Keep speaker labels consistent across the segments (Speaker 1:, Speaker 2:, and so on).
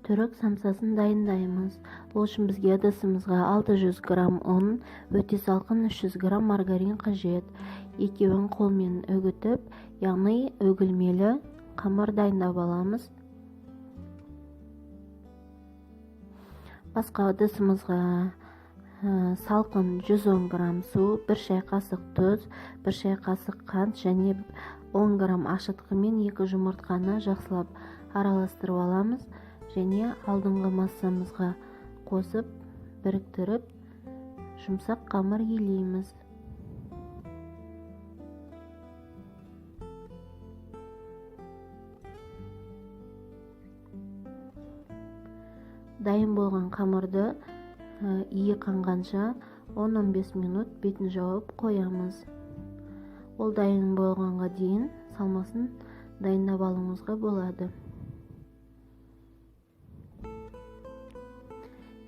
Speaker 1: түрік самсасын дайындаймыз. Ол үшін бізге ыдысымызға 600 грамм ұн, өте салқын 300 грамм маргарин қажет. Екеуін қолмен үгітіп, яғни өгілмелі қамыр дайындап аламыз. Басқа ыдысымызға салқын 110 грамм су, 1 шай қасық тұз, 1 шай қасық қант және 10 грамм ашытқы мен 2 жұмыртқаны жақсылап араластырып аламыз және алдыңғы массамызға қосып, біріктіріп, жұмсақ қамыр елейміз. Дайын болған қамырды иі қанғанша 10-15 минут бетін жауып қоямыз. Ол дайын болғанға дейін салмасын дайындап алуыңызға болады.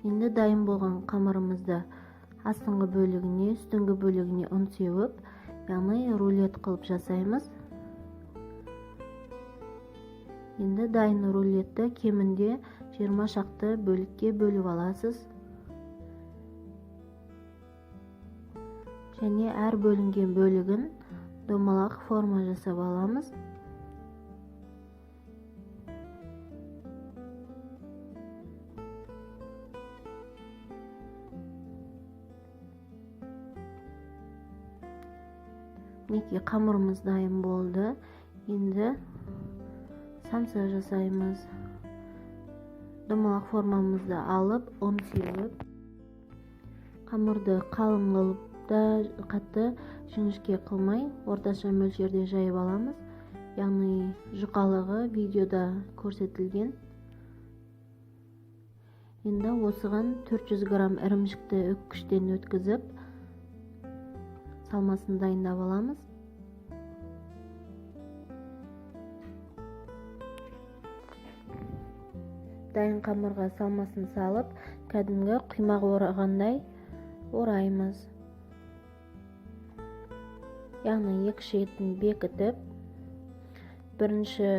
Speaker 1: Енді дайын болған қамырымызды астыңғы бөлігіне, үстіңгі бөлігіне ұн сеуіп, яғни рулет қылып жасаймыз. Енді дайын рулетті кемінде 20 шақты бөлікке бөліп аласыз. Және әр бөлінген бөлігін домалақ форма жасап аламыз. Мінекей қамырымыз дайын болды. Енді самса жасаймыз. Домалақ формамызды алып, ұн сеуіп, қамырды қалың қылып та қатты жіңішке қылмай, орташа мөлшерде жайып аламыз. Яғни жұқалығы видеода көрсетілген. Енді осыған 400 грамм ірімшікті үккіштен өткізіп, салмасын дайындап аламыз. Дайын қамырға салмасын салып, кәдімгі құймақ орағандай ораймыз. Яғни екі шетін бекітіп, бірінші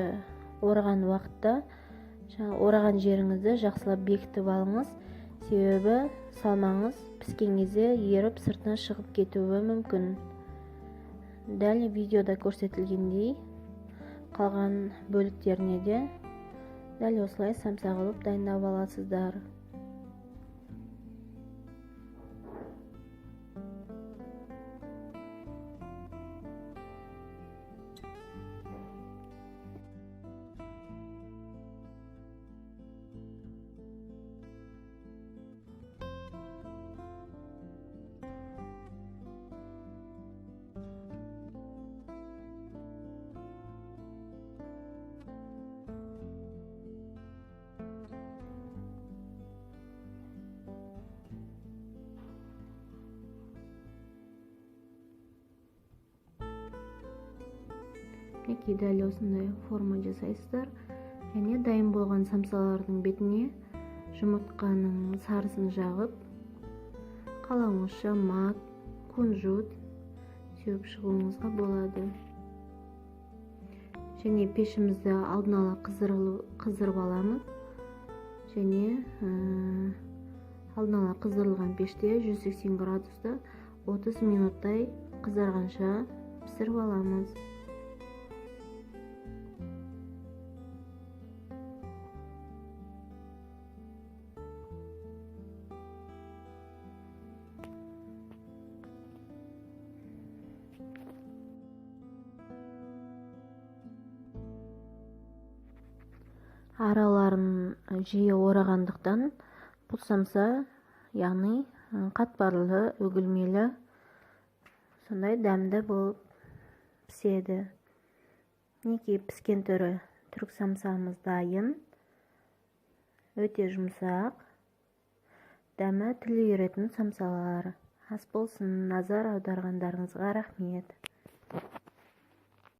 Speaker 1: ораған уақытта ораған жеріңізді жақсылап бекітіп алыңыз. Себебі салмаңыз піскен кезде еріп сыртына шығып кетуі мүмкін. Дәл видеода көрсетілгендей қалған бөліктеріне де дәл осылай самса қылып дайындап аласыздар. Мінекей дәл осындай форма жасайсыздар. Және дайын болған самсалардың бетіне жұмыртқаның сарысын жағып, қалауыңызша мак, кунжут сеуіп шығуыңызға болады. Және пешімізді алдын ала қыздырып аламыз. Және алдын ала қыздырылған пеште 180 градуста 30 минуттай қызарғанша пісіріп аламыз. Араларын жиі орағандықтан бұл самса, яғни қатпарлы, өгілмелі, сондай дәмді болып піседі. Мінекей піскен түрі түрік самсамыз дайын, өте жұмсақ, дәмі тіл үйіретін самсалар. Ас болсын, назар аударғандарыңызға рахмет.